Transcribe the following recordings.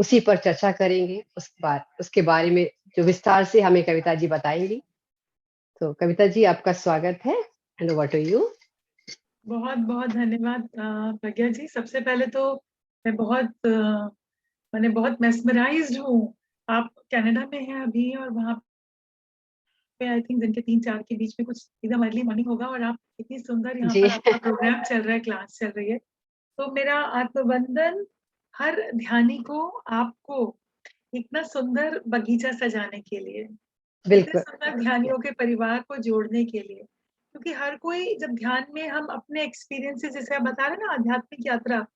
उसी पर चर्चा करेंगे। उसके बारे में जो विस्तार से हमें कविता जी बताएंगी। तो कविता जी, आपका स्वागत है। And over to you. बहुत बहुत धन्यवाद प्रज्ञा जी। सबसे पहले तो मैं बहुत मेस्मराइज्ड हूँ। आप कनाडा में हैं अभी, और वहाँ पे आई थिंक दिन के 3-4 के बीच में कुछ एकदम अर्ली मॉर्निंग होगा, और आप इतनी सुंदर यहाँ जी। पर आपका प्रोग्राम चल रहा है, क्लास चल रही है। तो मेरा आत्मवंदन हर ध्यानी को, आपको इतना सुंदर बगीचा सजाने के लिए, इतने बिल्कुल। सुंदर ध्यानियों के परिवार को जोड़ने के लिए। क्योंकि हर कोई जब ध्यान में हम अपने एक्सपीरियंसेस, जैसे आप बता रहे हैं ना, आध्यात्मिक यात्रा,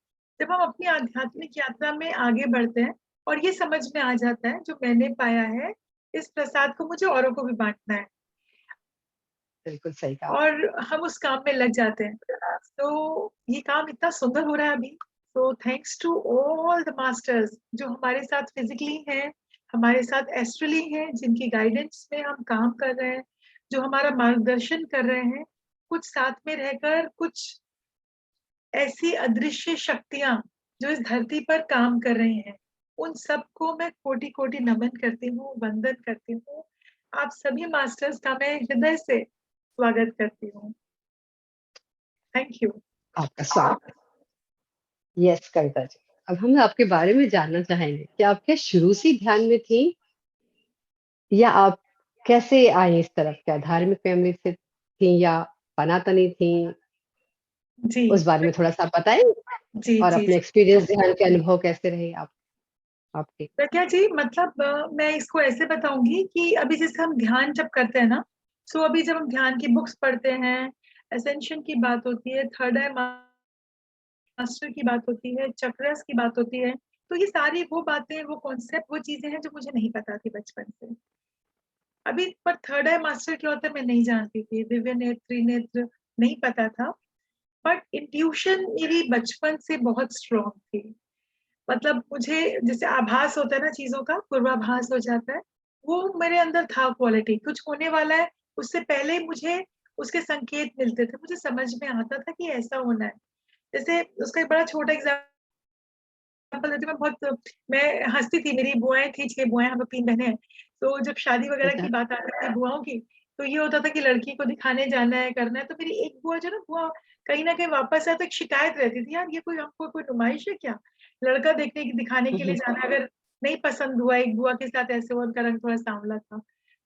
जब हम अपनी आध्यात्मिक यात्रा में आगे बढ़ते हैं और ये समझ में आ जाता है जो मैंने पाया है, इस प्रसाद को मुझे औरों को भी बांटना है, बिल्कुल सही कहा। और हम उस काम में लग जाते हैं। तो ये काम इतना सुंदर हो रहा है अभी। तो thanks to all the masters जो हमारे साथ फिजिकली हैं, हमारे साथ एस्ट्रली हैं, जिनकी गाइडेंस में हम काम कर रहे हैं, जो हमारा मार्गदर्शन कर रहे हैं, कुछ साथ में रहकर, कुछ ऐसी अदृश्य शक्तियां जो इस धरती पर काम कर रही हैं, उन सबको मैं कोटि कोटि नमन करती हूँ, वंदन करती हूँ। आप सभी मास्टर्स का मैं हृदय से स्वागत करती हूँ। Thank you. आपका स्वागत। यस कविता जी, अब हम आपके बारे में जानना चाहेंगे कि आप क्या शुरू से ही ध्यान में थी, या आप कैसे आए इस तरफ? क्या धार्मिक फैमिली से थी या सनातनी थी? जी उस बारे में थोड़ा सा बताएं। जी और जी अपने जी। एक्सपीरियंस, ध्यान के अनुभव कैसे रहे आपके? प्रज्ञा जी, मतलब मैं इसको ऐसे बताऊंगी कि अभी जैसे हम ध्यान जब करते हैं ना, सो अभी जब हम ध्यान की बुक्स पढ़ते हैं, असेंशन की बात होती है, थर्ड आई मास्टर की बात होती है, चक्रस की बात होती है, तो ये सारी वो बातें, वो कॉन्सेप्ट, वो चीजें हैं जो मुझे नहीं पता थी बचपन से। अभी पर थर्ड आई मास्टर क्या होता है मैं नहीं जानती थी, दिव्य नेत्र, त्रिनेत्र नहीं पता था। बट इंट्यूशन मेरी बचपन से बहुत स्ट्रांग थी। मतलब मुझे जैसे आभास होता है ना, चीजों का पूर्वाभास हो जाता है, वो मेरे अंदर था। क्वालिटी कुछ होने वाला है, उससे पहले मुझे उसके संकेत मिलते थे, मुझे समझ में आता था कि ऐसा होना है। जैसे उसका एक बड़ा छोटा एग्जाम्पल देती हूँ। मैं हंसती थी, मेरी बुआएं थी, 6 बुआएं, हम लोग 3 बहनें हैं। तो जब शादी वगैरह की अच्छा। बात आती थी बुआओं की, तो ये होता था कि लड़की को दिखाने जाना है, करना है। तो मेरी एक बुआ जो ना, बुआ कहीं ना कहीं वापस आए तो एक शिकायत रहती थी, यार ये कोई हमको कोई नुमाइश है क्या, लड़का देखने की दिखाने के लिए जाना है, अगर नहीं पसंद हुआ, एक बुआ के साथ ऐसे हुआ, उनका रंग थोड़ा सांवला था,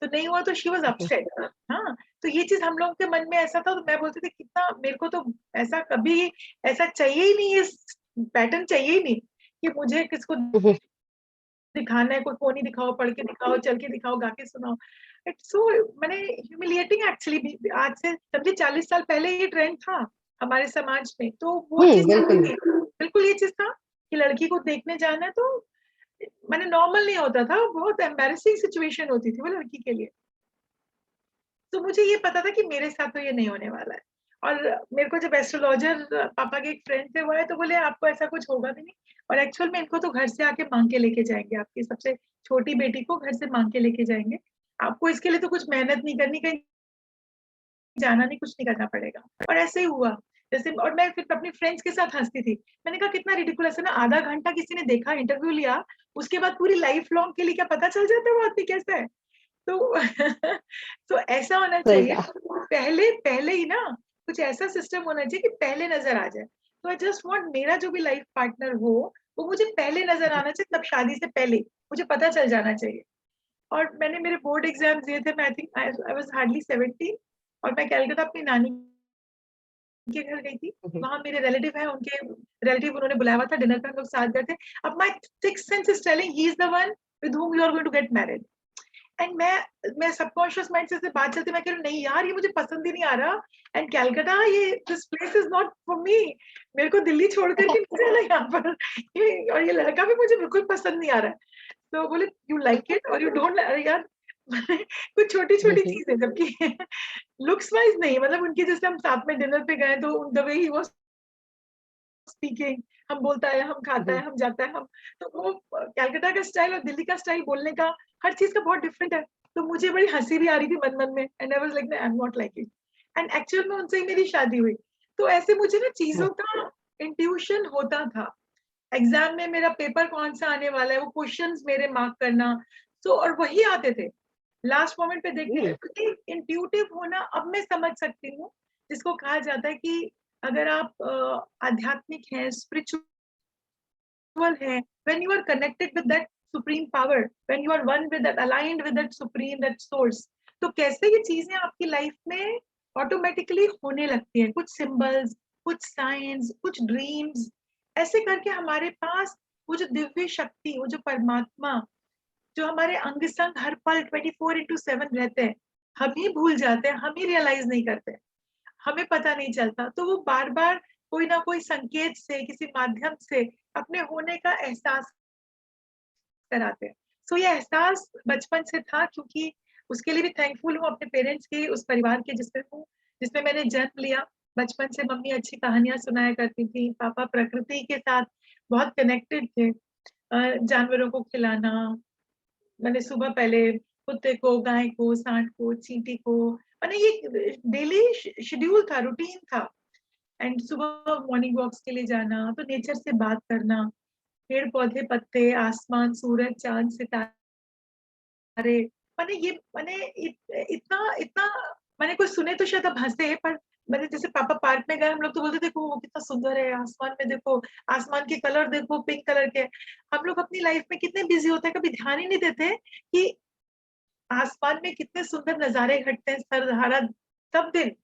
तो नहीं हुआ तो शी वॉज अपसेट। हाँ, तो ये चीज हम लोगों के मन में ऐसा था, तो मैं बोलती थी कितना मेरे को तो ऐसा कभी ऐसा चाहिए ही नहीं, इस पैटर्न चाहिए ही नहीं कि मुझे किसको दिखाना है, कोई फोन ही दिखाओ, पढ़ के दिखाओ, चल के दिखाओ, गा के सुनाओ। इट्स सो मैंने ह्यूमिलिएटिंग एक्चुअली। आज से समझे 40 साल पहले ये ट्रेंड था हमारे समाज में, तो वो चीज बिल्कुल। थी, बिल्कुल ये चीज था कि लड़की को देखने जाना है, तो मैंने नॉर्मल नहीं होता था, बहुत एम्बेरसिंग सिचुएशन होती थी वो लड़की के लिए। तो मुझे ये पता था कि मेरे साथ तो ये नहीं होने वाला है। और मेरे को जब एस्ट्रोलॉजर पापा के एक फ्रेंड से हुआ है, तो बोले आपको ऐसा कुछ होगा भी नहीं, और एक्चुअल में इनको तो घर से आके मांग के लेके जाएंगे, आपकी सबसे छोटी बेटी को घर से मांग के लेके जाएंगे, आपको इसके लिए तो कुछ मेहनत नहीं करनी, कहीं जाना नहीं, कुछ नहीं करना पड़ेगा। और ऐसे ही हुआ। जैसे, और मैं फिर अपनी फ्रेंड्स के साथ हंसती थी, मैंने कहा कितना रिडिकुलस है ना, आधा घंटा किसी ने देखा, इंटरव्यू लिया, उसके बाद पूरी लाइफ लॉन्ग के लिए क्या पता चल जाता है वो आदमी कैसा है। तो तो ऐसा होना सही चाहिए, कहा। पहले पहले ही ना, कुछ ऐसा सिस्टम होना चाहिए कि पहले नजर आ जाए। तो आई जस्ट वांट मेरा जो भी लाइफ पार्टनर हो, वो मुझे पहले नजर आना चाहिए, तब शादी से पहले मुझे पता चल जाना चाहिए। और मैंने मेरे बोर्ड एग्जाम दिए थे, मैं I think I was hardly 17, और मैं कलकत्ता अपनी नानी के घर गई थी। वहां मेरे रिलेटिव है, उनके रिलेटिव उन्होंने बुलाया हुआ था डिनर पे, हम लोग साथ गए थे। अब my six sense is telling he is the one with whom you are going to get married। And मैं सबकॉन्शियस माइंड से बात चलती, मैं कह रही हूँ नहीं यार, ये मुझे पसंद ही नहीं आ रहा, एंड कैलकाटा, ये this place is not for me, मेरे को दिल्ली छोड़ करके नहीं जाना यहाँ पर, और ये लड़का भी मुझे बिल्कुल पसंद नहीं आ रहा है। तो बोले यू लाइक इट और यू डोंट, अरे यार कुछ छोटी छोटी चीजें, जबकि लुक्स वाइज नहीं, मतलब उनके जैसे हम साथ में डिनर पे गए, तो the way he was speaking, हम बोलता है, हम खाता है, हम जाता है, हम, तो वो कलकत्ता का स्टाइल और दिल्ली का स्टाइल बोलने का, हर चीज का बहुत डिफरेंट है। तो मुझे बड़ी हंसी भी आ रही थी मन मन में, and I was like I am not like it, and actual में उनसे ही मेरी शादी हुई। तो ऐसे मुझे ना चीजों का इंट्यूशन होता था। एग्जाम में मेरा पेपर कौन सा आने वाला है, वो क्वेश्चंस मेरे मार्क करना, तो और वही आते थे लास्ट मोमेंट पे देखते थे। क्योंकि इंट्यूटिव होना अब मैं समझ सकती हूँ, जिसको कहा जाता है कि अगर आप आध्यात्मिक हैं, स्पिरिचुअल है, when you are connected with that supreme power, when you are one with that, aligned with that supreme, that source, तो कैसे ये चीजें आपकी लाइफ में ऑटोमेटिकली होने लगती हैं। कुछ सिंबल्स, कुछ साइंस, कुछ ड्रीम्स, ऐसे करके हमारे पास वो जो दिव्य शक्ति, वो जो परमात्मा, जो हमारे अंग संग हर पल 24/7 रहते हैं, हम ही भूल जाते हैं, हम ही रियलाइज नहीं करते, हमें पता नहीं चलता। तो वो बार बार कोई ना कोई संकेत से, किसी माध्यम से अपने होने का एहसास कराते हैं। सो ये एहसास बचपन से था, क्योंकि उसके लिए भी थैंकफुल हूँ अपने पेरेंट्स के, उस परिवार के जिसमें हूँ, जिसमें मैंने जन्म लिया। बचपन से मम्मी अच्छी कहानियां सुनाया करती थी, पापा प्रकृति के साथ बहुत कनेक्टेड थे। जानवरों को खिलाना, मैंने सुबह पहले कुत्ते को, गाय को, सांड को, चींटी को, मैंने ये डेली शेड्यूल था, रूटीन था। एंड सुबह मॉर्निंग वॉक्स के लिए जाना, तो नेचर से बात करना, पेड़ पौधे, पत्ते, आसमान, सूरज, चांद, सितारे, मैंने इतना इतना मैंने कुछ सुने तो शायद अब हंसे, पर मैंने जैसे पापा पार्क में गए, हम लोग तो बोलते देखो वो कितना सुंदर है, आसमान में देखो, आसमान के कलर देखो, पिंक कलर के। हम लोग अपनी लाइफ में कितने बिजी होते हैं, कभी ध्यान ही नहीं देते कि आसमान में कितने सुंदर नजारे घटते हैं सरधारा सब दिन।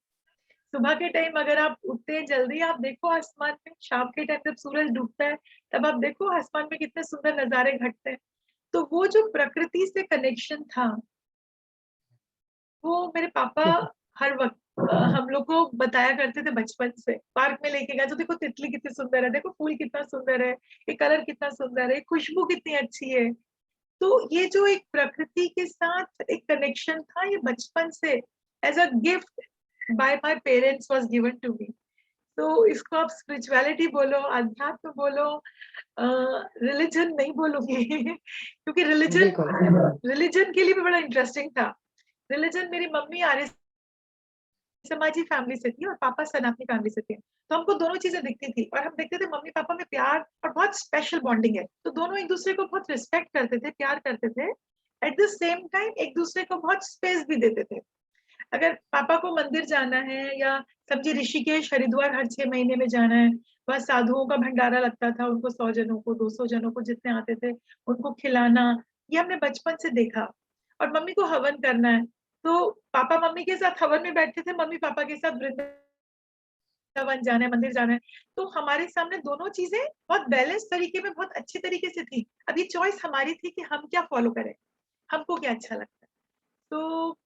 सुबह के टाइम अगर आप उठते हैं जल्दी, आप देखो आसमान में, शाम के टाइम जब सूरज डूबता है तब आप देखो आसमान में कितने सुंदर नजारे घटते हैं। तो वो जो प्रकृति से कनेक्शन था, वो मेरे पापा हर वक्त हम लोग को बताया करते थे बचपन से। पार्क में लेके गए तो देखो तितली कितनी सुंदर है, देखो फूल कितना सुंदर है, ये कलर कितना सुंदर है, खुशबू कितनी अच्छी है। तो ये जो एक प्रकृति के साथ एक कनेक्शन था, ये बचपन से as a gift by my parents was given to me. तो इसको आप स्पिरिचुअलिटी बोलो, अध्यात्म बोलो, रिलीजन नहीं बोलूंगी क्योंकि रिलीजन बिल्कुल। रिलीजन के लिए भी बड़ा इंटरेस्टिंग था। रिलीजन, मेरी मम्मी आर्य समाजी फैमिली से थी और पापा सनातनी फैमिली से थे, तो हमको दोनों चीजें दिखती थी और हम देखते थे मम्मी पापा में प्यार और बहुत स्पेशल बॉन्डिंग है। तो दोनों एक दूसरे को बहुत रिस्पेक्ट करते थे, प्यार करते थे, एट द सेम टाइम एक दूसरे को बहुत स्पेस भी देते थे। अगर पापा को मंदिर जाना है, या समझिए ऋषिकेश हरिद्वार हर 6 महीने में जाना है, वह साधुओं का भंडारा लगता था, उनको 100 जनों को, 200 जनों को, जितने आते थे उनको खिलाना, ये हमने बचपन से देखा। और मम्मी को हवन करना है, तो पापा मम्मी के साथ हवन में बैठते थे, मम्मी पापा के साथ वृंदावन जाना है, मंदिर जाना है। तो हमारे सामने दोनों चीजें बहुत बैलेंस तरीके में, बहुत अच्छी तरीके से थी। अब ये चॉइस हमारी थी कि हम क्या फॉलो करें, हमको क्या अच्छा लगता है। तो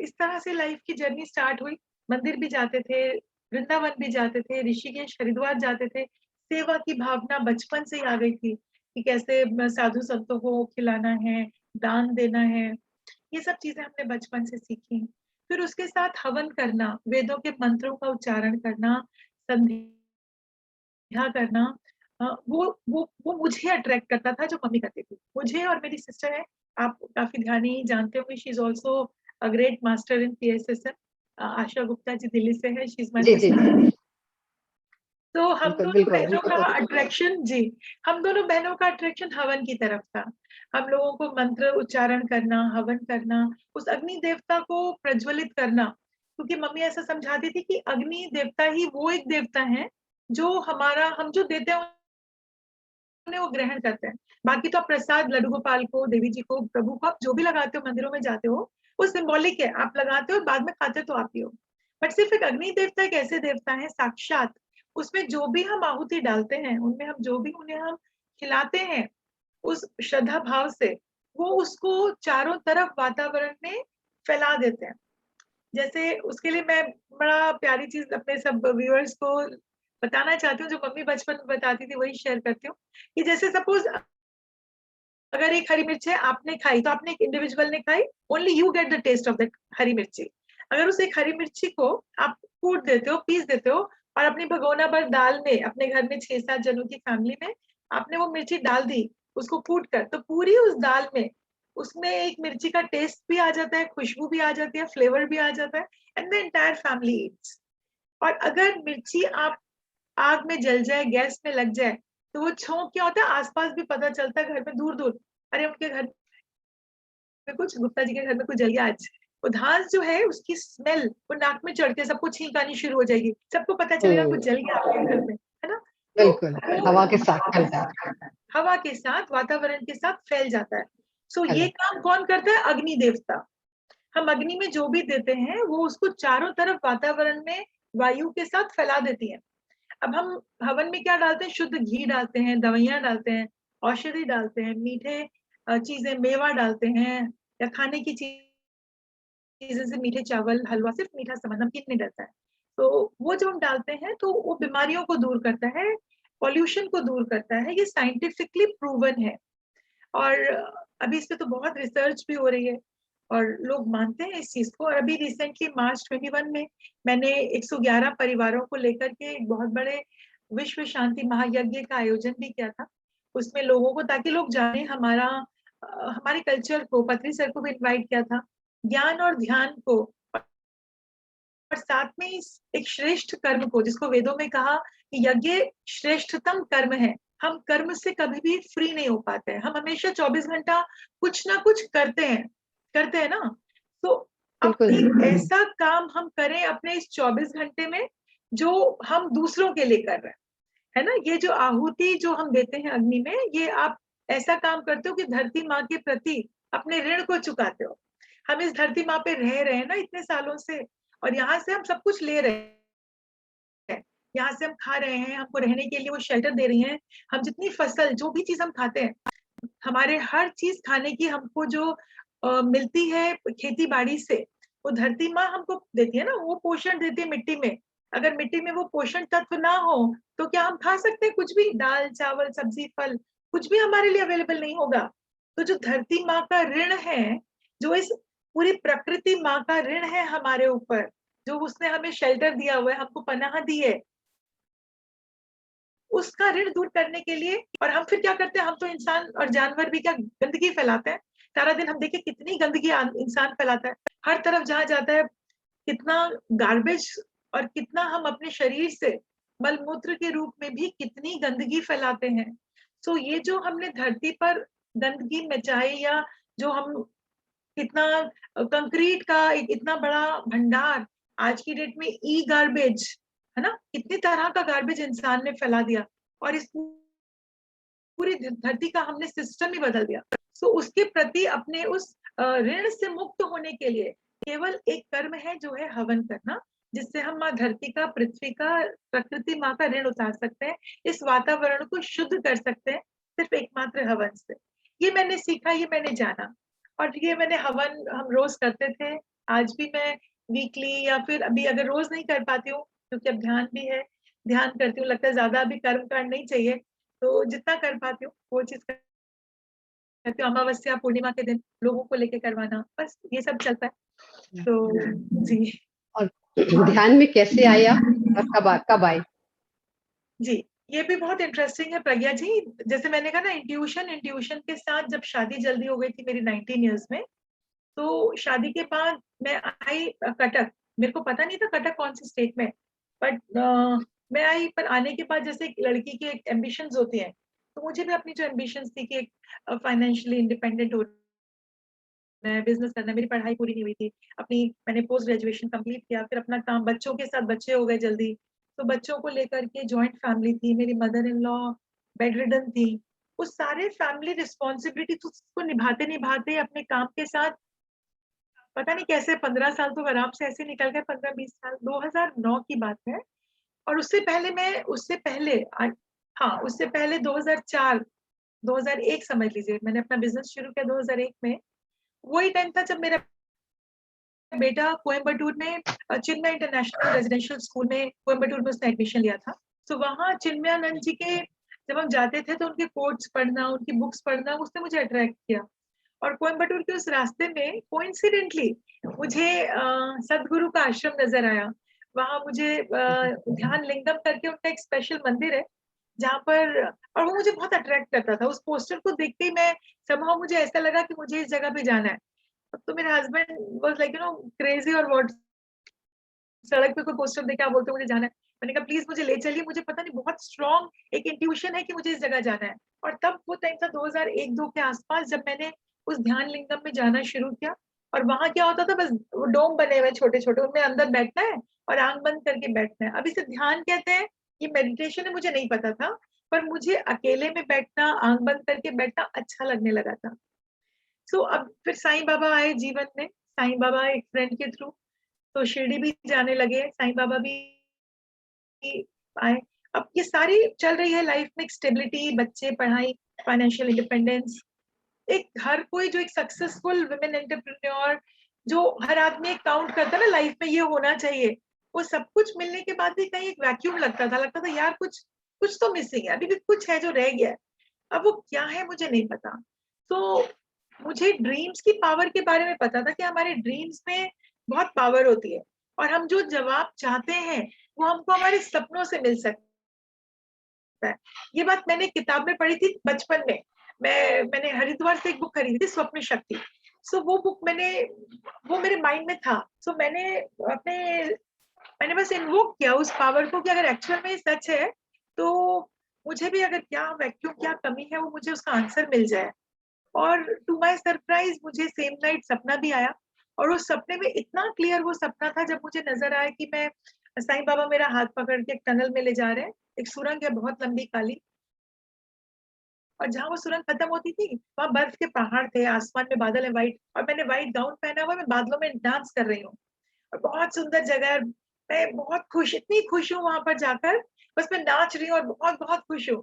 इस तरह से लाइफ की जर्नी स्टार्ट हुई। मंदिर भी जाते थे, वृंदावन भी जाते थे, ऋषिकेश हरिद्वार जाते थे। सेवा की भावना बचपन से ही आ गई थी कि कैसे साधु संतों को खिलाना है, दान देना है, ये सब चीजें हमने बचपन से सीखी। फिर उसके साथ हवन करना, वेदों के मंत्रों का उच्चारण करना, संध्या करना, वो मुझे अट्रैक्ट करता था, जो मम्मी करती थी। मुझे और मेरी सिस्टर है, आप काफी ध्यानी जानते होंगे, she is also a great master in PSSM. Asha Gupta ji Delhi से है, शी इज माय जी, जी, सिस्टर। जी। तो हम बिल्कुल, दोनों बिल्कुल, बहनों हमको का तो अट्रैक्शन, जी, हम दोनों बहनों का अट्रैक्शन हवन की तरफ था। हम लोगों को मंत्र उच्चारण करना, हवन करना, उस अग्नि देवता को प्रज्वलित करना, क्योंकि मम्मी ऐसा समझाती थी कि अग्नि देवता ही वो एक देवता है जो हमारा, हम जो देते हैं उन्हें वो ग्रहण करते हैं। बाकी तो आप प्रसाद लड्डू गोपाल को, देवी जी को, प्रभु को, आप जो भी लगाते हो, मंदिरों में जाते हो, वो सिंबॉलिक है, आप लगाते हो और बाद में खाते तो आप ही हो। बट सिर्फ एक अग्नि देवता एक ऐसे देवता है साक्षात, उसमें जो भी हम आहुति डालते हैं, उनमें हम जो भी उन्हें हम खिलाते हैं, उस श्रद्धा भाव से वो उसको चारों तरफ वातावरण में फैला देते हैं। जैसे उसके लिए मैं बड़ा प्यारी चीज अपने सब व्यूअर्स को बताना चाहती हूँ, जो मम्मी बचपन में बताती थी वही शेयर करती हूँ। कि जैसे सपोज अगर एक हरी मिर्च है, आपने खाई, तो आपने एक इंडिविजुअल ने खाई, only you get the taste of that hari mirchi. अगर उस एक हरी मिर्ची को आप कूट देते हो, पीस देते हो, और अपनी भगोना भर दाल में, अपने घर में 6-7 जनों की फैमिली में आपने वो मिर्ची डाल दी, उसको कूट कर, तो पूरी उस दाल में, उसमें एक मिर्ची का टेस्ट भी आ जाता है, खुशबू भी आ जाती है, फ्लेवर भी आ जाता है, and the entire family Yeats. और अगर मिर्ची आप आग में जल जाए, गैस में लग जाए, तो वो छोंक क्या होता है, आसपास भी पता चलता है, घर में दूर दूर, अरे उनके घर में कुछ, गुप्ता जी के घर में कुछ जल गया आज। उधास जो है उसकी स्मेल वो नाक में चढ़ते सबको छींक आनी शुरू हो जाएगी, सबको पता चलेगा कुछ जल गया आपके घर में, है ना। तो बिल्कुल, हवा के साथ फैलता है। हवा के साथ, वातावरण के साथ फैल जाता है। सो ये करेक्ट। काम कौन करता है, अग्नि देवता। हम अग्नि में जो भी देते हैं वो उसको चारों तरफ वातावरण में वायु के साथ फैला देती है। अब हम हवन में क्या डालते हैं, शुद्ध घी डालते हैं, दवाइयां डालते हैं, औषधि डालते हैं, मीठे चीजें, मेवा डालते हैं, या खाने की चीजें से मीठे चावल, हलवा, सिर्फ मीठा सामान, नमकीन नहीं डलता है। तो वो जो हम डालते हैं तो वो बीमारियों को दूर करता है, पॉल्यूशन को दूर करता है, ये साइंटिफिकली प्रूवन है। और अभी इस पे तो बहुत रिसर्च भी हो रही है और लोग मानते हैं इस चीज को। और अभी रिसेंटली मार्च 21 में मैंने 111 परिवारों को लेकर के एक बहुत बड़े विश्व शांति महायज्ञ का आयोजन भी किया था। उसमें लोगों को, ताकि लोग जाने हमारा हमारे कल्चर को, पत्री सर को भी इनवाइट किया था, ज्ञान और ध्यान को, और साथ में इस एक श्रेष्ठ कर्म को, जिसको वेदों में कहा कि यज्ञ श्रेष्ठतम कर्म है। हम कर्म से कभी भी फ्री नहीं हो पाते हैं, हम हमेशा 24 घंटा कुछ ना कुछ करते हैं ना। तो अब बिल्कुल। एक ऐसा काम हम करें अपने इस 24 घंटे में जो हम दूसरों के लिए कर रहे हैं, है ना। ये जो आहुति जो हम देते हैं अग्नि में, ये आप ऐसा काम करते हो कि धरती माँ के प्रति अपने ऋण को चुकाते हो। हम इस धरती माँ पे रह रहे हैं ना इतने सालों से, और यहाँ से हम सब कुछ ले रहे हैं, यहाँ से हम खा रहे हैं, हमको रहने के लिए वो शेल्टर दे रही हैं। हम जितनी फसल, जो भी चीज हम खाते हैं, हमारे हर चीज खाने की हमको जो मिलती है खेती बाड़ी से, वो धरती माँ हमको देती है ना, वो पोषण देती है मिट्टी में। अगर मिट्टी में वो पोषण तत्व ना हो तो क्या हम खा सकते हैं कुछ भी, दाल चावल सब्जी फल, कुछ भी हमारे लिए अवेलेबल नहीं होगा। तो जो धरती माँ का ऋण है, जो इस पूरी प्रकृति माँ का ऋण है हमारे ऊपर, जो उसने हमें शेल्टर दिया हुआ है, हमको पनाह दी है, उसका ऋण दूर करने के लिए। और हम फिर क्या करते हैं, हम तो इंसान और जानवर भी क्या गंदगी फैलाते हैं। सारा दिन हम देखें कितनी गंदगी इंसान फैलाता है, हर तरफ जहां जाता है कितना गार्बेज, और कितना हम अपने शरीर से मलमूत्र के रूप में भी कितनी गंदगी फैलाते हैं। सो ये जो हमने धरती पर गंदगी मचाई, या जो हम कितना कंक्रीट का एक इतना बड़ा भंडार, आज की डेट में ई गार्बेज, है ना, कितनी तरह का गार्बेज इंसान ने फैला दिया, और इस पूरी धरती का हमने सिस्टम ही बदल दिया। सो उसके प्रति अपने उस ऋण से मुक्त होने के लिए केवल एक कर्म है, जो है हवन करना, जिससे हम माँ धरती का, पृथ्वी का, प्रकृति माँ का ऋण उतार सकते हैं, इस वातावरण को शुद्ध कर सकते हैं, सिर्फ एकमात्र हवन से। ये मैंने सीखा, ये मैंने जाना, और ये मैंने हवन हम रोज करते थे। आज भी मैं वीकली, या फिर अभी अगर रोज नहीं कर पाती हूँ क्योंकि अब ध्यान भी है, ध्यान करती हूँ, लगता है ज्यादा अभी कर्म कांड नहीं चाहिए, तो जितना कर पाती हूँ वो चीज करती हूँ। अमावस्या पूर्णिमा के दिन लोगों को लेके करवाना, बस ये सब चलता है। तो जी। और ध्यान में कैसे आए आप और कब आए? जी, ये भी बहुत इंटरेस्टिंग है प्रज्ञा जी। जैसे मैंने कहा ना, इंट्यूशन इंट्यूशन के साथ जब शादी जल्दी हो गई थी मेरी 19 ईयर्स में, तो शादी के बाद मैं आई कटक। मेरे को पता नहीं था कटक कौन सी स्टेट में, बट मैं आई। पर आने के बाद जैसे एक लड़की की एक एम्बिशंस होती हैं, तो मुझे भी अपनी जो एम्बिशंस थी कि एक फाइनेंशियली इंडिपेंडेंट होना है, बिजनेस करना है। मेरी पढ़ाई पूरी नहीं हुई थी अपनी, मैंने पोस्ट ग्रेजुएशन कंप्लीट किया, फिर अपना काम, बच्चों के साथ, बच्चे हो गए जल्दी, तो बच्चों को लेकर के जॉइंट फैमिली थी, मेरी mother in law bed ridden थी। उस सारे फैमिली रिस्पॉन्सिबिलिटी को निभाते निभाते अपने काम के साथ, पता नहीं कैसे 15 साल तो आराम से ऐसे निकल गए, 15-20 साल, 2009 की बात है। और उससे पहले हाँ, उससे पहले 2004 2001 समझ लीजिए, मैंने अपना बिजनेस शुरू किया 2001 में। वही टाइम था जब मेरा बेटा कोयम्बटूर में चिन्मय इंटरनेशनल रेजिडेंशियल स्कूल में, कोयम्बटूर में उसने एडमिशन लिया था। तो वहाँ चिन्मयानंद जी के जब हम जाते थे तो उनके कोट्स पढ़ना, उनकी बुक्स पढ़ना, उसने मुझे अट्रैक्ट किया। और कोयम्बटूर के उस रास्ते में कोइंसिडेंटली मुझे सदगुरु का आश्रम नजर आया। वहां मुझे ध्यान लिंगम करके उनका एक स्पेशल मंदिर है, जहाँ पर, और वो मुझे बहुत अट्रैक्ट करता था। उस पोस्टर को देखते ही मैं, somehow मुझे ऐसा लगा कि मुझे इस जगह पे जाना है। तो मेरे हस्बैंड वाज लाइक क्रेजी, और व्हाट, सड़क पे कोई पोस्टर देखे आप बोलते हो मुझे जाना है। मैंने कहा प्लीज मुझे ले चलिए, मुझे पता नहीं बहुत स्ट्रॉन्ग एक इंट्यूशन है कि मुझे इस जगह जाना है। और तब वो टाइम था 2001-2 के आसपास, जब मैंने उस ध्यान लिंगम में जाना शुरू किया। और वहां क्या होता था, बस वो डोम बने हुए छोटे छोटे, उनमें अंदर बैठना है और आंख बंद करके बैठना है। अब इसे ध्यान कहते हैं, ये मेडिटेशन है, मुझे नहीं पता था। पर मुझे अकेले में बैठना, आंख बंद करके बैठना अच्छा लगने लगा था। सो अब फिर साईं बाबा आए जीवन में, साईं बाबा एक फ्रेंड के थ्रू, तो शिरडी भी जाने लगे, साईं बाबा भी आए। अब ये सारी चल रही है लाइफ में, एक स्टेबिलिटी, बच्चे, पढ़ाई, फाइनेंशियल इंडिपेंडेंस, एक हर कोई जो एक सक्सेसफुल वुमेन एंटरप्रेन्योर, जो हर आदमी एक काउंट करता है ना लाइफ में, ये होना चाहिए, वो सब कुछ मिलने के बाद भी कहीं एक वैक्यूम लगता था यार, कुछ कुछ तो मिसिंग है, अभी भी कुछ है जो रह गया है। अब वो क्या है मुझे नहीं पता। तो मुझे ड्रीम्स की पावर के बारे में पता था कि हमारे ड्रीम्स में बहुत पावर होती है, और हम जो जवाब चाहते हैं वो हमको हमारे सपनों से मिल सकता है। ये बात मैंने किताब में पढ़ी थी बचपन में। मैंने हरिद्वार से एक बुक खरीदी थी, स्वप्न शक्ति। सो वो बुक वो मेरे माइंड में था। सो अपने मैंने बस इन्वोक किया उस पावर को कि अगर एक्चुअल में ये सच है, तो मुझे भी अगर क्या वैक्यूम, क्या कमी है, वो मुझे उसका आंसर मिल जाए। और टू माय सरप्राइज मुझे सेम नाइट सपना भी आया। और उस सपने में इतना क्लियर वो सपना था, जब मुझे नजर आया कि मैं, साईं बाबा मेरा हाथ पकड़ के एक टनल में ले जा रहे हैं। एक सुरंग है बहुत लंबी काली, और जहां वो सुरंग खत्म होती थी वहां बर्फ के पहाड़ थे, आसमान में बादल है व्हाइट, और मैंने व्हाइट गाउन पहना हुआ, मैं बादलों में डांस कर रही हूँ। और बहुत सुंदर जगह है। मैं बहुत खुश, इतनी खुश हूँ वहां पर जाकर, बस मैं नाच रही हूँ और बहुत बहुत खुश हूँ।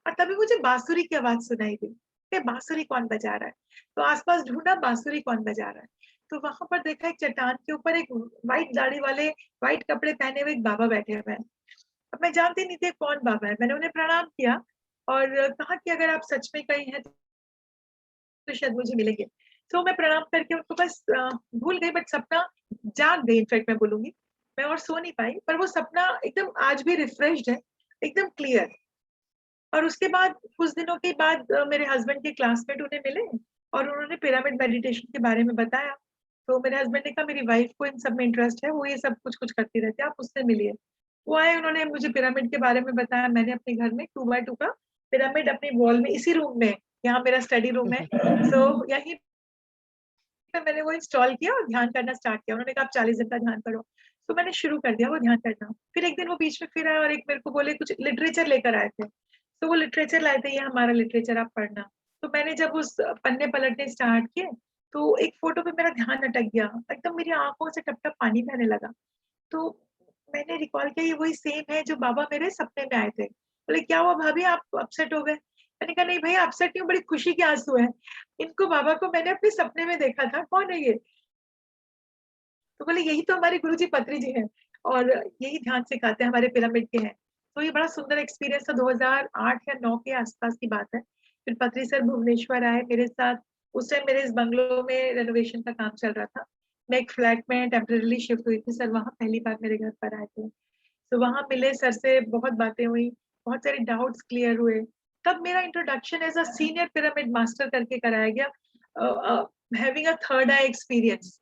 और तभी मुझे बांसुरी की आवाज सुनाई दी कि बांसुरी कौन बजा रहा है। तो आसपास ढूंढा बांसुरी कौन बजा रहा है। तो वहां पर देखा एक चट्टान के ऊपर एक व्हाइट दाढ़ी वाले, व्हाइट कपड़े पहने हुए एक बाबा बैठे हुए हैं। अब मैं जानती नहीं थी कौन बाबा है। मैंने उन्हें प्रणाम किया और कहा कि अगर आप सच में कहीं हैं तो शायद मुझे मिलेंगे। तो मैं प्रणाम करके उनको बस भूल गई, बट सपना जाग गई, इनफैक्ट मैं बोलूंगी। मैं और सो नहीं पाई, पर वो सपना एकदम आज भी रिफ्रेश्ड है, एकदम क्लियर। और उसके बाद कुछ दिनों के बाद मेरे हस्बैंड के क्लासमेट उन्हें मिले, और उन्होंने पिरामिड मेडिटेशन के बारे में बताया। तो मेरे हस्बैंड ने कहा मेरी वाइफ को इन सब में इंटरेस्ट है, वो ये सब कुछ कुछ करती रहती है, आप उससे मिलिए। वो आए, उन्होंने मुझे पिरामिड के बारे में बताया। मैंने अपने घर में 2x2 का पिरामिड अपनी वॉल में, इसी रूम में, यहाँ मेरा स्टडी रूम है, सो यही पे मैंने वो इंस्टॉल किया और ध्यान करना स्टार्ट किया। उन्होंने कहा आप 40 दिन का ध्यान करो। तो मैंने शुरू कर दिया वो ध्यान करना। फिर एक दिन वो बीच में फिर आए और एक मेरे को बोले, कुछ लिटरेचर लेकर आए थे। तो वो लिटरेचर लाए थे, ये हमारा लिटरेचर आप पढ़ना। तो मैंने जब उस पन्ने पलटने स्टार्ट किए, तो एक फोटो पे मेरा ध्यान अटक गया, एकदम मेरी आंखों से टप टप पानी बहने लगा। तो मैंने रिकॉल किया ये वही सेम है जो बाबा मेरे सपने में आए थे। बोले क्या हुआ भाभी, आप अपसेट हो गए? मैंने कहा नहीं भैया, अपसेट नहीं हूँ, बड़ी खुशी के आंसू है। इनको बाबा को मैंने अपने सपने में देखा था, कौन है ये? तो बोले यही तो हमारे गुरुजी पत्री जी हैं, और यही ध्यान सिखाते हैं, हमारे पिरामिड के हैं। तो ये बड़ा सुंदर एक्सपीरियंस था, 2008 या 9 के आसपास की बात है। फिर पत्री सर भुवनेश्वर आए मेरे साथ। उस टाइम मेरे इस बंगलो में रेनोवेशन का काम चल रहा था। मैं एक फ्लैट में टेम्परेली शिफ्ट हुई थी, सर वहां पहली बार मेरे घर पर आए थे। तो वहां मिले सर से, बहुत बातें हुई, बहुत सारे डाउट्स क्लियर हुए। तब मेरा introduction as a senior pyramid master करके कराया गया, having a third eye experience.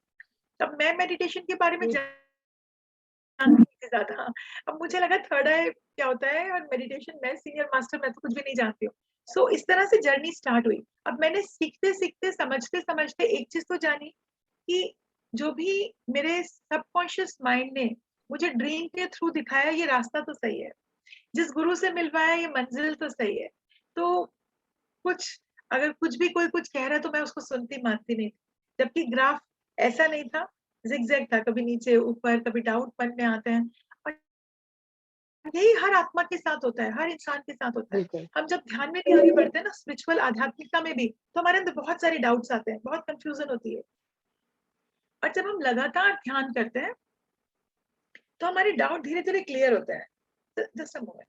तब मैं मेडिटेशन के बारे में जानती थी ज्यादा। अब मुझे लगा थर्ड आई क्या होता है, और मेडिटेशन, मैं सीनियर मास्टर, मैं तो कुछ भी नहीं जानती हूँ। सो इस तरह से जर्नी स्टार्ट हुई। अब मैंने सीखते सीखते, समझते समझते एक चीज तो जानी कि जो भी मेरे सबकॉन्शियस माइंड ने मुझे ड्रीम के थ्रू दिखाया, ये रास्ता तो सही है। जिस गुरु से मिलवाया, ये मंजिल तो सही है। तो कुछ, अगर कुछ भी कोई कुछ कह रहा है तो मैं उसको सुनती मानती नहीं थी। जबकि ग्राफ ऐसा नहीं था, जिगजैग था, कभी नीचे ऊपर, कभी डाउट मन में आते हैं। और यही हर आत्मा के साथ होता है, हर इंसान के साथ होता है। बिल्कुल। हम जब ध्यान में भी आगे बढ़ते हैं ना, स्पिरिचुअल आध्यात्मिकता में भी, तो हमारे अंदर बहुत सारे डाउट्स आते हैं, बहुत कंफ्यूजन होती है। और जब हम लगातार ध्यान करते हैं, तो हमारे डाउट धीरे धीरे क्लियर होते हैं। Just a moment.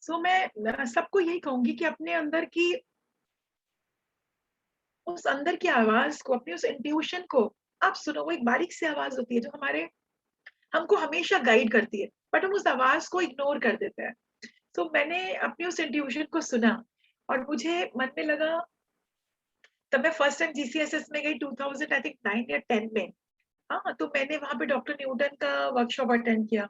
सो मैं सबको यही कहूंगी कि अपने अंदर की, उस अंदर की आवाज को, अपनी उस इंट्यूशन को आप सुनो। वो एक बारीक सी आवाज होती है जो हमको हमेशा गाइड करती है, बट हम उस आवाज को इग्नोर कर देते हैं। तो मैंने अपनी उस इंट्यूशन को सुना, और मुझे मन में लगा, तब मैं फर्स्ट टाइम जीसीएसएस में गई 2000 आई थिंक 9 या 10 में। हाँ, तो मैंने वहाँ पे डॉक्टर न्यूटन का वर्कशॉप अटेंड किया।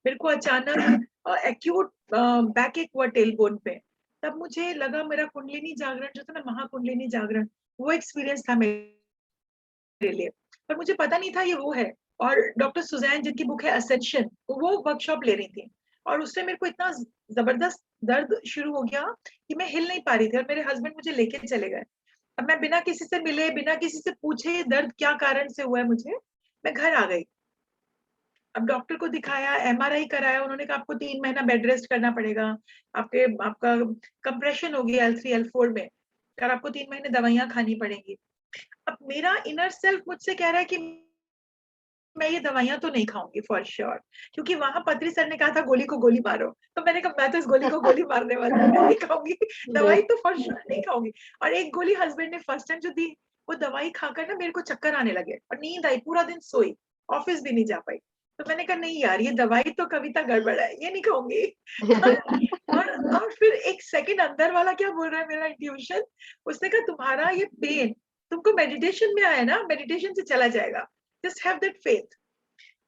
मेरे को अचानक एक्यूट बैक एक हुआ टेलबोन पे। तब मुझे लगा मेरा कुंडलिनी जागरण जो था ना, महाकुंडलिनी जागरण, वो एक्सपीरियंस था मेरे लिए। पर मुझे पता नहीं था ये वो है। और डॉक्टर सुजैन जिनकी बुक है असेंशन, वो वर्कशॉप ले रही थी। और उससे मेरे को इतना जबरदस्त दर्द शुरू हो गया कि मैं हिल नहीं पा रही थी, और मेरे हस्बैंड मुझे लेके चले गए। अब मैं बिना किसी से मिले, बिना किसी से पूछे ये दर्द क्या कारण से हुआ है मुझे, मैं घर आ गई। अब डॉक्टर को दिखाया, एमआरआई कराया, उन्होंने कहा आपको 3 महीना बेड रेस्ट करना पड़ेगा। आपका कंप्रेशन हो गया L3 L4 में, और आपको 3 महीने दवाइयां खानी पड़ेंगी। अब मेरा इनर सेल्फ मुझसे कह रहा है कि मैं ये दवाइयां तो नहीं खाऊंगी फॉर श्योर, क्योंकि वहां पत्री सर ने कहा था गोली को गोली मारो। तो मैंने कहा मैं तो इस गोली को गोली मारने वाली हूँ, मैं नहीं खाऊंगी दवाई, तो फॉर श्योर नहीं खाऊंगी। और एक गोली हस्बैंड ने फर्स्ट टाइम जो दी, वो दवाई खाकर ना मेरे को चक्कर आने लगे और नींद आई, पूरा दिन सोई, ऑफिस भी नहीं जा पाई। तो मैंने कहा नहीं यार, ये दवाई तो कविता गड़बड़ है, ये नहीं खाऊंगी। और फिर एक सेकंड अंदर वाला क्या बोल रहा है, मेरा इंट्यूशन, उसने कहा तुम्हारा ये पेन तुमको मेडिटेशन में आया ना, मेडिटेशन से चला जाएगा, जस्ट हैव दैट फेथ।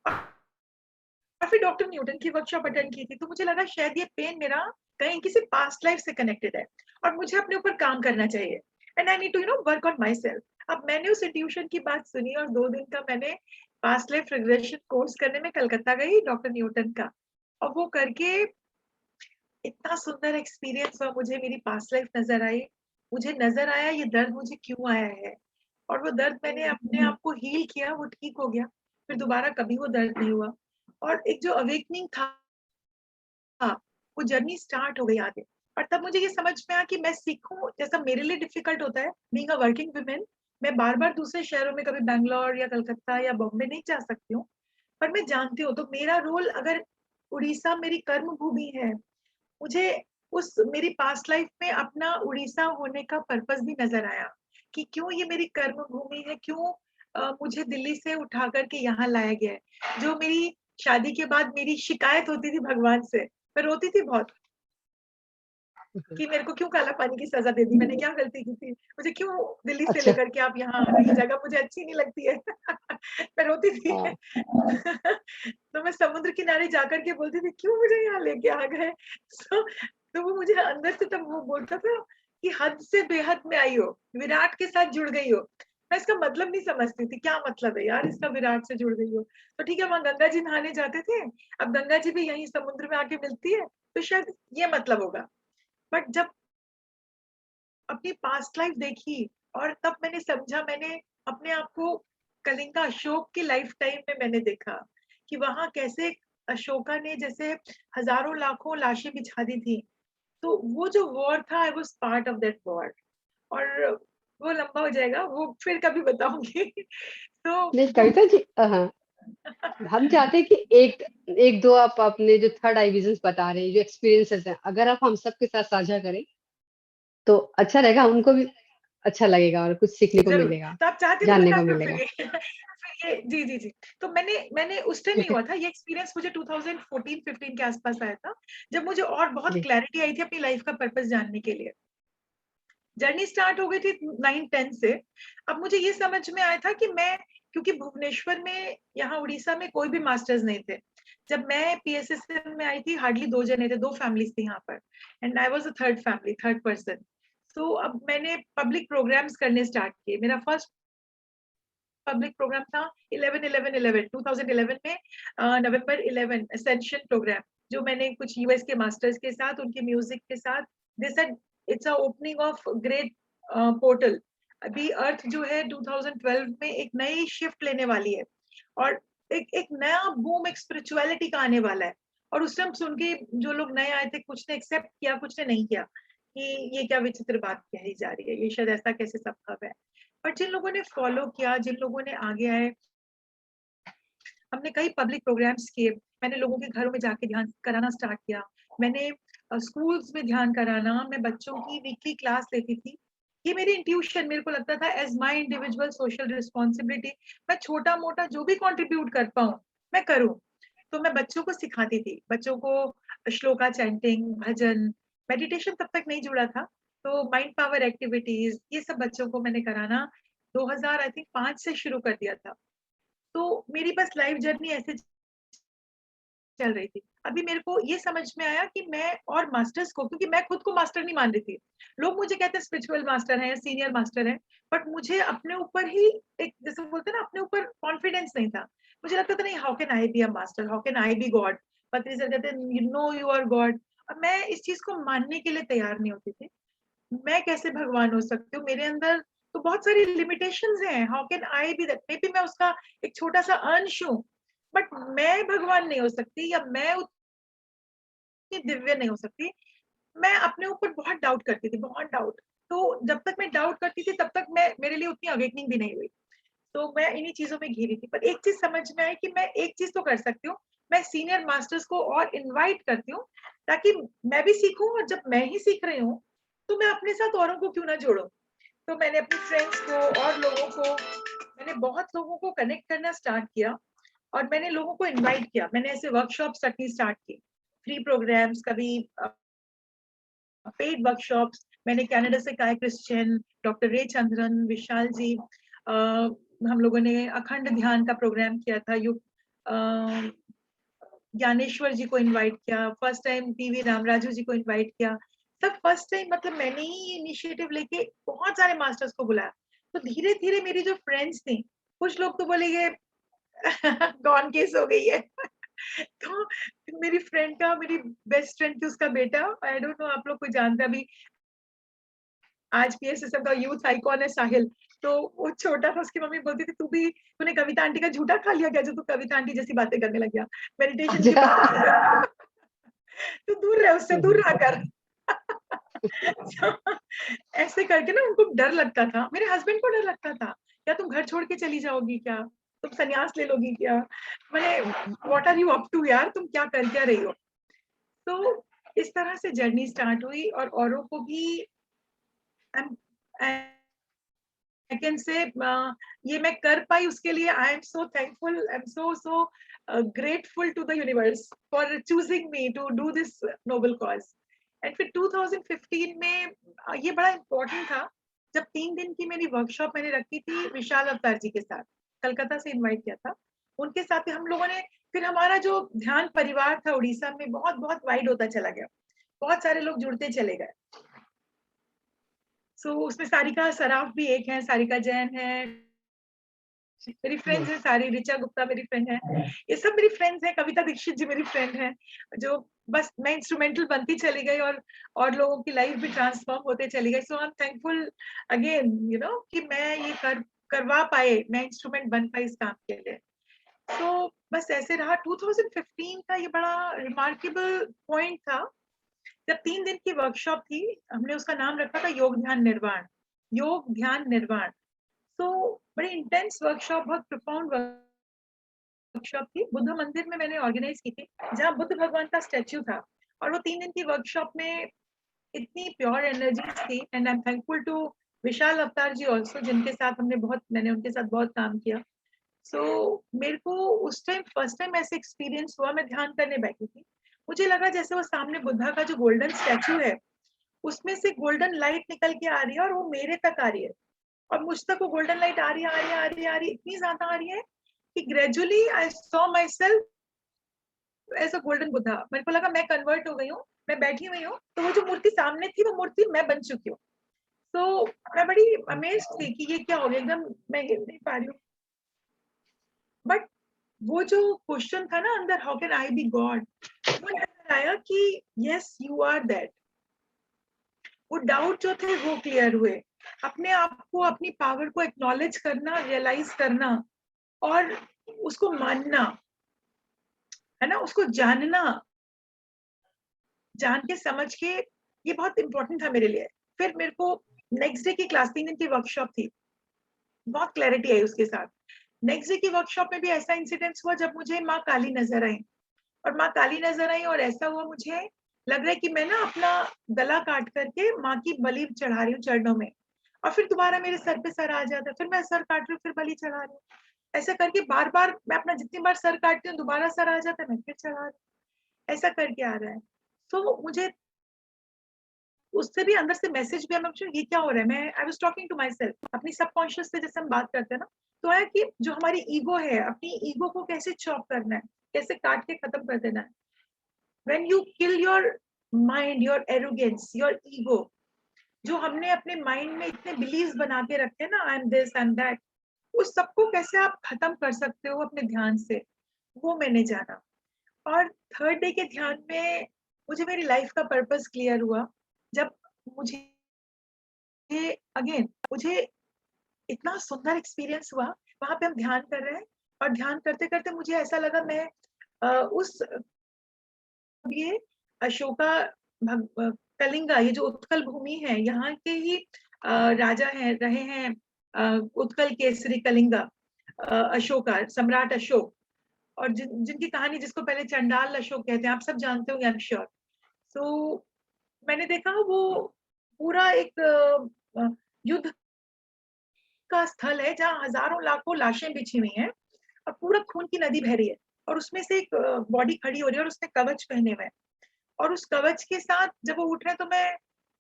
और फिर डॉक्टर न्यूटन की वर्कशॉप अटेंड की थी, तो मुझे लगा शायद ये पेन मेरा कहीं किसी पास्ट लाइफ से कनेक्टेड है, और मुझे अपने ऊपर काम करना चाहिए, and I need to work on myself. अब मैंने उस इंट्यूशन की बात सुनी, और 2 दिन का मैंने पास्ट लाइफ रिग्रेशन कोर्स करने में कलकत्ता गई डॉक्टर न्यूटन का। और वो करके इतना सुंदर एक्सपीरियंस हुआ, मुझे मेरी पास्ट लाइफ नजर आई, मुझे नजर आया ये दर्द मुझे क्यों आया है, और वो दर्द मैंने अपने आप को हील किया, वो ठीक हो गया, फिर दोबारा कभी वो दर्द नहीं हुआ। और एक जो अवेकनिंग था, वो जर्नी स्टार्ट हो गई आगे। और तब मुझे ये समझ में आया कि मैं सीखूं, जैसा मेरे लिए डिफिकल्ट होता है बीइंग अ वर्किंग वुमेन, मैं बार बार दूसरे शहरों में, कभी बैंगलोर या कलकत्ता या बॉम्बे नहीं जा सकती हूँ, पर मैं जानती हूँ तो मेरा रोल, अगर उड़ीसा मेरी कर्म भूमि है, मुझे उस मेरी पास्ट लाइफ में अपना उड़ीसा होने का पर्पस भी नजर आया, कि क्यों ये मेरी कर्म भूमि है, क्यों मुझे दिल्ली से उठा करके यहाँ लाया गया है। जो मेरी शादी के बाद मेरी शिकायत होती थी भगवान से, मैं रोती थी बहुत कि मेरे को क्यों काला पानी की सजा दे दी, मैंने क्या गलती की थी, मुझे क्यों दिल्ली से अच्छा। लेकर के आप यहाँ, ये जगह मुझे अच्छी नहीं लगती है। मैं रोती थी। हाँ। तो मैं समुद्र किनारे जाकर के बोलती थी क्यों मुझे यहाँ लेके आ गए। तो वो मुझे अंदर से तब वो बोलता था कि हद से बेहद में आई हो, विराट के साथ जुड़ गई हो। मैं इसका मतलब नहीं समझती थी, क्या मतलब है यार इसका विराट से जुड़ गई हो। तो ठीक है, वहां गंगा जी नहाने जाते थे, अब गंगा जी भी यहीं समुद्र में आके मिलती है, तो शायद ये मतलब होगा। बट जब अपनी पास्ट लाइफ देखी, और तब मैंने समझा, मैंने अपने आप को कलिंगा अशोक की लाइफ टाइम में मैंने देखा कि वहां कैसे अशोका ने जैसे हजारों लाखों लाशें बिछा दी थी। तो वो जो वॉर था, I was part of that war. और वो लंबा हो जाएगा, वो फिर कभी बताऊंगी। तो नहीं वो कविता जी, हाँ, हम चाहते हैं कि एक एक दो आप अपने जो थर्ड आई विजन्स बता रहे हैं, जो एक्सपीरियंसेस हैं, अगर आप हम सबके साथ साझा करें तो अच्छा रहेगा, उनको भी अच्छा लगेगा और कुछ सीखने को जरूर। मिलेगा, तो आप चाहते तो जानने को बताता फिर मिलेगा। ये फिर ये जी जी जी। तो मैंने उस टाइम नहीं ठीक है। हुआ था ये एक्सपीरियंस, मुझे 2014-15 के आसपास आया था, जब मुझे और बहुत जी। क्लैरिटी आई थी अपनी लाइफ का पर्पस जानने के लिए। जर्नी स्टार्ट हो गई थी 9-10 से। अब मुझे ये समझ में आया था कि मैं, क्योंकि भुवनेश्वर में, यहाँ उड़ीसा में कोई भी मास्टर्स नहीं थे। जब मैं पीएसएसएम में आई थी, हार्डली 2 जने थे, 2 फैमिलीज थी यहाँ पर, and I was the third family, third person. तो अब मैंने पब्लिक प्रोग्राम्स करने स्टार्ट किए। मेरा फर्स्ट पब्लिक प्रोग्राम था 11-11-11 2011 में, नवंबर 11 असेंशन प्रोग्राम, जो मैंने कुछ यूएस के मास्टर्स के साथ, उनके म्यूजिक के साथ, they said it's a opening of great portal. अभी अर्थ जो है 2012 में एक नई शिफ्ट लेने वाली है, और एक एक नया बूम, एक स्पिरिचुअलिटी का आने वाला है। और उस टाइम सुन के जो लोग नए आए थे, कुछ ने एक्सेप्ट किया, कुछ ने नहीं किया, कि ये क्या विचित्र बात कही जा रही है, ये शायद ऐसा कैसे संभव है। पर जिन लोगों ने फॉलो किया, जिन लोगों ने आगे आए, हमने कई पब्लिक प्रोग्राम्स किए। मैंने लोगों के घरों में जाके ध्यान कराना स्टार्ट किया। मैंने स्कूल्स में ध्यान कराना, मैं बच्चों की वीकली क्लास लेती थी। ये मेरी इंट्यूशन, मेरे को लगता था as my individual social responsibility, मैं छोटा मोटा जो भी कंट्रीब्यूट कर पाऊँ मैं करूँ। तो मैं बच्चों को सिखाती थी, बच्चों को श्लोका चैंटिंग, भजन, मेडिटेशन तब तक नहीं जुड़ा था। तो माइंड पावर एक्टिविटीज ये सब बच्चों को मैंने कराना 2000 आई थिंक 5 से शुरू कर दिया था। तो मेरी बस लाइफ जर्नी ऐसे चल रही थी। अभी मेरे को ये समझ में आया कि मैं और मास्टर्स को, क्योंकि मैं खुद को मास्टर नहीं मान रही थी। लोग मुझे कहते हैं स्पिरिचुअल मास्टर है, सीनियर मास्टर है, बट मुझे अपने ऊपर ही एक, जैसे बोलते हैं ना, अपने ऊपर कॉन्फिडेंस नहीं था। मुझे लगता था नहीं, how can I be a master, how can I be God. Patri sir कहते हैं you know you are God. अब मैं इस चीज को मानने के लिए तैयार नहीं होती थी। मैं कैसे भगवान हो सकती हूँ, मेरे अंदर तो बहुत सारी लिमिटेशंस हैं, how can I be that. Maybe मैं उसका एक छोटा सा अंश हूँ, बट मैं भगवान नहीं हो सकती, या मैं उतनी दिव्य नहीं हो सकती। मैं अपने ऊपर बहुत डाउट करती थी, बहुत डाउट। तो जब तक मैं डाउट करती थी तब तक मैं, मेरे लिए उतनी अवेकनिंग भी नहीं हुई। तो मैं इन्हीं चीजों में घिरी थी। पर एक चीज समझ में आई कि मैं एक चीज तो कर सकती हूँ, मैं सीनियर मास्टर्स को और इनवाइट करती हूँ, ताकि मैं भी सीखूं, और जब मैं ही सीख रही हूँ तो मैं अपने साथ औरों को क्यों ना जोड़ूं। तो मैंने अपने फ्रेंड्स को और लोगों को, मैंने बहुत लोगों को कनेक्ट करना स्टार्ट किया, और मैंने लोगों को इनवाइट किया। मैंने ऐसे वर्कशॉप्स रखनी स्टार्ट की, फ्री प्रोग्राम्स, कभी पेड वर्कशॉप्स। मैंने कनाडा से काय क्रिश्चियन, डॉक्टर रे चंद्रन, विशाल जी, हम लोगों ने अखंड ध्यान का प्रोग्राम किया था। ज्ञानेश्वर जी को इनवाइट किया, फर्स्ट टाइम पीवी रामराजू जी को इनवाइट किया। सब फर्स्ट टाइम, मतलब मैंने ही इनिशिएटिव लेके बहुत सारे मास्टर्स को बुलाया। तो धीरे धीरे मेरी जो फ्रेंड्स थी, कुछ लोग तो बोले ये गॉन केस हो गई है। तो मेरी फ्रेंड का, मेरी बेस्ट फ्रेंड थी, उसका बेटा, आई डोंट नो आप लोग को जानते हैं, अभी आज पीएसएसएफ का यूथ आइकॉन है साहिल। तो वो छोटा था, उसकी मम्मी बोलती थी तू भी, तूने कविता आंटी का झूठा खा लिया क्या, जो तू कविता आंटी जैसी बातें करने लग गया, मेडिटेशन की अच्छा। बात। तू दूर रह, उससे दूर रह कर। तो ऐसे करके ना उनको डर लगता था, मेरे हस्बैंड को डर लगता था, क्या तुम घर छोड़ के चली जाओगी क्या, तुम संन्यास ले लोगी क्या, मैंने what are you up to यार, तुम क्या कर क्या रही हो। तो इस तरह से जर्नी स्टार्ट हुई, और औरों को भी आई कैन से ये मैं कर पाई, उसके लिए I am so thankful, I am so grateful to the universe for choosing me to do this noble cause. And फिर 2015 में ये बड़ा इम्पोर्टेंट था, जब 3 दिन की मेरी वर्कशॉप मैंने रखी थी विशाल अवतार जी के साथ, कलकत्ता से इनवाइट किया था। उनके साथ हम लोगों ने, फिर हमारा जो ध्यान परिवार था उड़ीसा में बहुत बहुत वाइड होता चला गया, बहुत सारे लोग जुड़ते चले गए। सो उसमें सारिका सराफ भी एक है, सारिका जैन है, मेरी फ्रेंड्स है सारी, ऋचा गुप्ता मेरी फ्रेंड है, ये सब मेरी फ्रेंड्स है, कविता दीक्षित जी मेरी फ्रेंड है, जो बस मैं इंस्ट्रूमेंटल बनती चली गई, और लोगों की लाइफ भी ट्रांसफॉर्म होते चली गई। So I am thankful again, you know, कि मैं ये करवा पाए, मैं इंस्ट्रूमेंट बन पाई इस काम के लिए। तो बस ऐसे रहा। 2015 का ये बड़ा रिमार्केबल पॉइंट था, जब 3 दिन की वर्कशॉप थी, हमने उसका नाम रखा था योग ध्यान निर्वाण, योग ध्यान निर्वाण। तो बड़ी इंटेंस वर्कशॉप, बहुत प्रोफाउंड वर्कशॉप थी, बुद्ध मंदिर में मैंने ऑर्गेनाइज की थी, जहाँ बुद्ध भगवान का स्टैच्यू था। और वो 3 दिन की वर्कशॉप में इतनी प्योर एनर्जी थी, and I am thankful to Vishal Avatar ji also, जिनके साथ मैंने उनके साथ बहुत काम किया। मेरे को उस टाइम फर्स्ट टाइम ऐसे एक्सपीरियंस हुआ, मैं ध्यान करने बैठी थी, मुझे लगा जैसे वो सामने बुद्धा का जो गोल्डन स्टैच्यू है, उसमें से गोल्डन लाइट निकल के आ रही है, और वो मेरे तक आ रही है, और मुझ तक वो गोल्डन लाइट आ रही है, आ रही है, आ रही है, आ रही है, इतनी ज्यादा आ रही है कि gradually I saw myself as a golden Buddha. मेरे को लगा मैं कन्वर्ट हो गई हूँ, मैं बैठी हुई हूँ, तो वो जो मूर्ति सामने थी, वो मूर्ति मैं बन चुकी हूँ। तो मैं बड़ी अमेज थी कि ये क्या हो गया, एकदम मैं हिल नहीं पा रही हूँ। बट वो जो क्वेश्चन था ना अंदर, how can I be God, वो नजर आया कि यस यू आर दैट। वो डाउट जो थे वो क्लियर हुए, अपने आप को, अपनी पावर को एक्नॉलेज करना, रियलाइज करना, और उसको मानना, है ना, उसको जानना, जान के समझ के, ये बहुत इंपॉर्टेंट था मेरे लिए। फिर मेरे को नेक्स्ट डे की क्लास, 3 दिन की वर्कशॉप थी, बहुत क्लैरिटी आई उसके साथ। नेक्स्ट डे की वर्कशॉप में भी ऐसा इंसिडेंस हुआ, जब मुझे माँ काली नजर आई, और माँ काली नजर आई, और ऐसा हुआ मुझे लग रहा है कि मैं ना अपना गला काट करके माँ की बलि चढ़ा रही हूँ चरणों में, और फिर दोबारा मेरे सर पे सर आ जाता है, फिर मैं सर काट रही हूँ, फिर बलि चढ़ा रही हूँ। ऐसा करके बार बार मैं अपना जितनी बार सर काटती हूँ, दोबारा सर आ जाता है, मैं फिर चढ़ा रही हूँ, ऐसा करके आ रहा है। तो मुझे उससे भी अंदर से मैसेज भी, ये क्या हो रहा है, मैं I was talking to myself, अपनी सबकॉन्शियस से जैसे हम बात करते हैं ना, तो है कि जो हमारी ईगो है, अपनी ईगो को कैसे चॉप करना है, कैसे काट के खत्म कर देना है। When you kill your mind, your arrogance, your ego, जो हमने अपने माइंड में इतने बिलीव्स बना के रखे हैं ना, I am this, I am that, उस सबको कैसे आप खत्म कर सकते हो अपने ध्यान से, वो मैंने जाना। और थर्ड डे के ध्यान में मुझे मेरी लाइफ का पर्पस क्लियर हुआ, जब मुझे अगेन मुझे इतना सुंदर एक्सपीरियंस हुआ। वहां पे हम ध्यान कर रहे हैं, और ध्यान करते करते मुझे ऐसा लगा मैं उस ये अशोका कलिंगा, ये जो उत्कल भूमि है, यहाँ के ही राजा हैं, रहे हैं उत्कल केसरी कलिंगा, अशोका, सम्राट अशोक, और जिनकी कहानी, जिसको पहले चंडाल अशोक कहते हैं, आप सब जानते होंगे, आई एम श्योर। तो मैंने देखा वो पूरा एक युद्ध का स्थल है, जहाँ हजारों लाखों लाशें बिछी हुई हैं, और पूरा खून की नदी बह रही है, और उसमें से एक बॉडी खड़ी हो रही है, और उसने कवच पहने हुए हैं, और उस कवच के साथ जब वो उठ रहे हैं, तो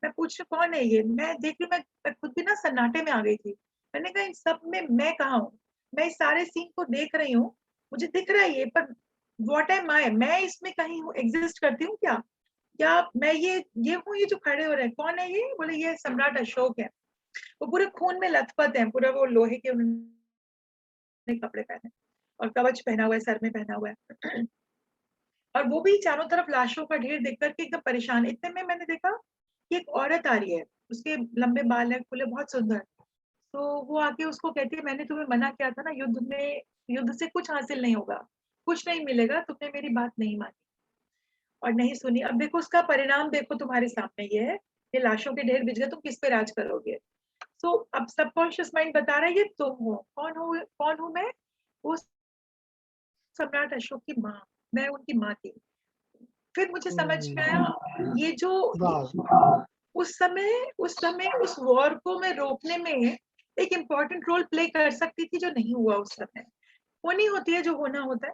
मैं पूछ रही कौन है ये, मैं देख रही हूँ, मैं खुद भी ना सन्नाटे में आ गई थी। मैंने कहा इन सब में मैं कहाँ हूँ, मैं इस सारे सीन को देख रही हूँ, मुझे दिख रहा है ये, पर व्हाट एम आई, मैं इसमें कहीं हूँ, एग्जिस्ट करती हूँ क्या, या मैं ये हूँ, ये जो खड़े हो रहे हैं, कौन है ये, बोले ये सम्राट अशोक है। वो पूरे खून में लथपथ है, पूरा वो लोहे के उन्होंने कपड़े पहने, और कवच पहना हुआ है, सर में पहना हुआ है, और वो भी चारों तरफ लाशों का ढेर देख करके एकदम परेशान। इतने में मैंने देखा कि एक औरत आ रही है, उसके लंबे बाल है, खुले, बहुत सुंदर। तो वो आके उसको कहती है, मैंने तुम्हें मना किया था ना, युद्ध से कुछ हासिल नहीं होगा, कुछ नहीं मिलेगा, तुमने मेरी बात नहीं मानी और नहीं सुनी। अब देखो उसका परिणाम, देखो तुम्हारे सामने ये है, ये लाशों के ढेर बिछ गए, तुम किस पे राज करोगे। तो अब सबकॉन्शियस माइंड बता रहा है ये तुम हो, कौन हूँ मैं, वो सम्राट अशोक की माँ, मैं उनकी माँ थी। फिर मुझे समझ में आया, ये जो वाह। उस समय उस वॉर को मैं रोकने में एक इम्पोर्टेंट रोल प्ले कर सकती थी, जो नहीं हुआ उस समय। होनी होती है जो होना होता है,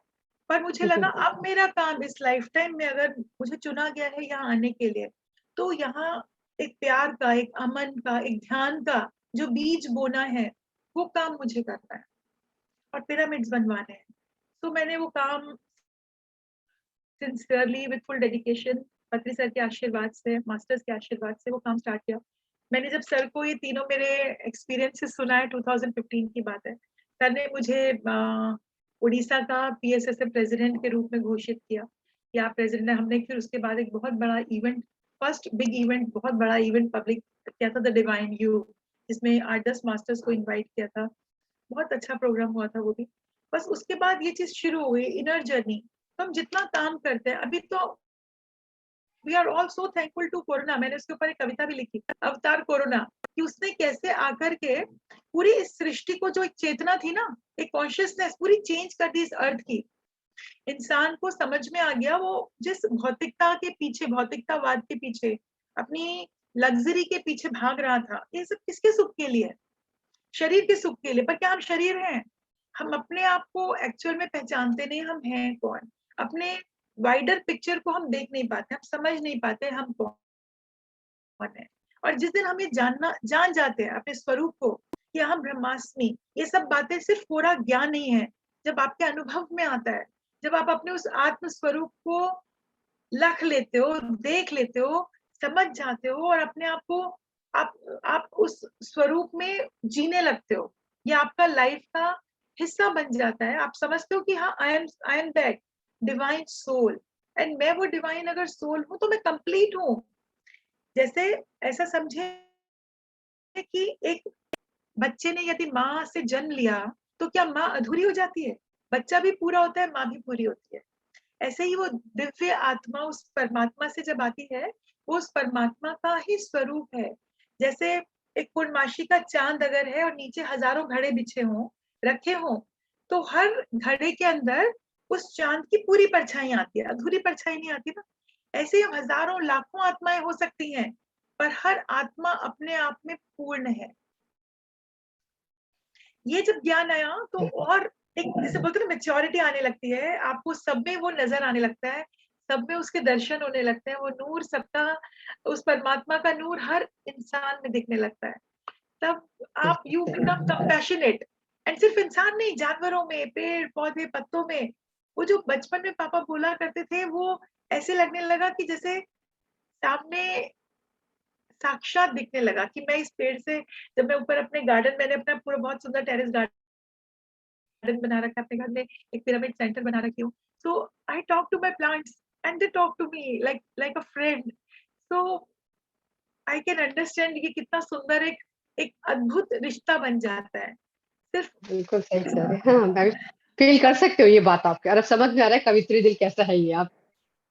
पर मुझे लगा अब मेरा काम इस लाइफ टाइम में, अगर मुझे चुना गया है यहाँ आने के लिए, तो यहाँ एक प्यार का, एक अमन का, एक ध्यान का जो बीज बोना है, वो काम मुझे करना है, और पिरामिड्स बनवाने हैं। तो मैंने वो काम सिंसियरली, विद फुल डेडिकेशन, पत्री सर के आशीर्वाद से, मास्टर्स के आशीर्वाद से, वो काम स्टार्ट किया। मैंने जब सर को ये तीनों मेरे एक्सपीरियंसेस सुनाए, 2015 की बात है, सर ने मुझे उड़ीसा का पीएसएसए प्रेसिडेंट के रूप में घोषित किया कि आप प्रेसिडेंट हैं। हमने फिर उसके बाद एक बहुत बड़ा इवेंट, फर्स्ट बिग इवेंट, बहुत बड़ा इवेंट पब्लिक किया था, द डिवाइन यू, जिसमें 8-10 मास्टर्स को इन्वाइट किया था। बहुत अच्छा प्रोग्राम हुआ था वो भी। बस उसके बाद ये चीज शुरू हो गई, इनर जर्नी। तो हम जितना काम करते हैं अभी, तो we are all so thankful to corona. मैंने उसके ऊपर एक कविता भी लिखी, अवतार कोरोना, कि उसने कैसे आकर के पूरी इस सृष्टि को, जो एक चेतना थी ना, एक कॉन्शियसनेस पूरी चेंज कर दी इस अर्थ की। इंसान को समझ में आ गया, वो जिस भौतिकता के पीछे, भौतिकतावाद के पीछे, अपनी लग्जरी के पीछे भाग रहा था, ये सब किसके सुख के लिए है, शरीर के सुख के लिए। पर क्या हम शरीर हैं? हम अपने आप को एक्चुअल में पहचानते नहीं, हम हैं कौन। अपने वाइडर पिक्चर को हम देख नहीं पाते, हम समझ नहीं पाते हम कौन है। और जिस दिन हम ये जान जाते हैं अपने स्वरूप को, कि हम ब्रह्मास्मि, ये सब बातें सिर्फ पूरा ज्ञान नहीं है, जब आपके अनुभव में आता है, जब आप अपने उस आत्म स्वरूप को लख लेते हो, देख लेते हो, समझ जाते हो, और अपने आप को आप उस स्वरूप में जीने लगते हो, ये आपका लाइफ का हिस्सा बन जाता है। आप समझते हो कि हाँ, I am that divine soul, and मैं वो डिवाइन अगर सोल हूँ, तो मैं कंप्लीट हूँ। जैसे ऐसा समझे कि एक बच्चे ने यदि माँ से जन्म लिया, तो क्या माँ अधूरी हो जाती है? बच्चा भी पूरा होता है, माँ भी पूरी होती है। ऐसे ही वो दिव्य आत्मा उस परमात्मा से जब आती है, वो उस परमात्मा का ही स्वरूप है। जैसे एक पूर्णमासी का चांद अगर है, और नीचे हजारों घड़े बिछे हों, रखे हों, तो हर घड़े के अंदर उस चांद की पूरी परछाई आती है, अधूरी परछाई नहीं आती ना। ऐसे ही हम हजारों लाखों आत्माएं हो सकती हैं, पर हर आत्मा अपने आप में पूर्ण है। ये जब ज्ञान आया, तो और एक, जैसे बोलते हैं ना, मेच्योरिटी आने लगती है, आपको सब में वो नजर आने लगता है। सब में उसके दर्शन होने लगते हैं, वो नूर सबका, उस परमात्मा का नूर हर इंसान में दिखने लगता है। तब आप बिल्कुल यू सही। बिकम कंपैशनेट, एंड सिर्फ इंसान नहीं, जानवरों में, पेड़-पौधे, पत्तों में, वो जो बचपन में पापा बोला करते थे, वो ऐसे लगने लगा कि जैसे सामने साक्षात दिखने लगा कि मैं इस पेड़ से, जब मैं ऊपर अपने गार्डन, मैंने अपना पूरा बहुत सुंदर टेरेस गार्डन बना रखा है अपने घर में, एक पिरामिड सेंटर बना रखी हूँ। So I talk to my plants and they talk to me like like a friend. So I can understand ये कितना सुंदर एक एक अद्भुत रिश्ता बन जाता है। सिर्फ बिल्कुल सही कह रहे हैं। हाँ, मैं भी फ़ील कर सकती हूँ ये बात आपकी, और अब समझ में आ रहा है कवित्री दिल कैसा है ये। आप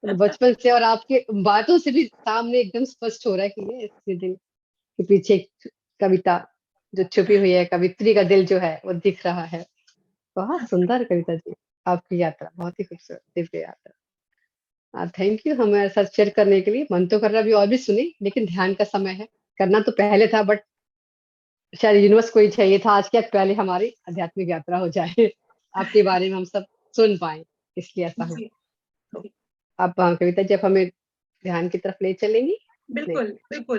मतलब बचपन से और आपकी बातों से भी सामने एकदम स्पष्ट हो रहा है कि ये इसके दिल के पीछे एक कविता जो छुपी हुई है, कवित्री का दिल जो है वो दिख रहा है। बहुत सुंदर कविता जी, आपकी यात्रा बहुत ही खूबसूरत दिव्य यात्रा। थैंक यू हमारे साथ शेयर करने के लिए। मन तो कर रहा है अभी और भी सुने, लेकिन ध्यान का समय है। करना तो पहले था, बट शायद यूनिवर्स को ही चाहिए था आज क्या पहले हमारी आध्यात्मिक यात्रा हो जाए। आपके बारे में हम सब सुन पाएँ, इसलिए ऐसा हुआ। जी, तो आप कविता जी आप हमें ध्यान की तरफ ले चलेंगी? नहीं। बिल्कुल, बिल्कुल।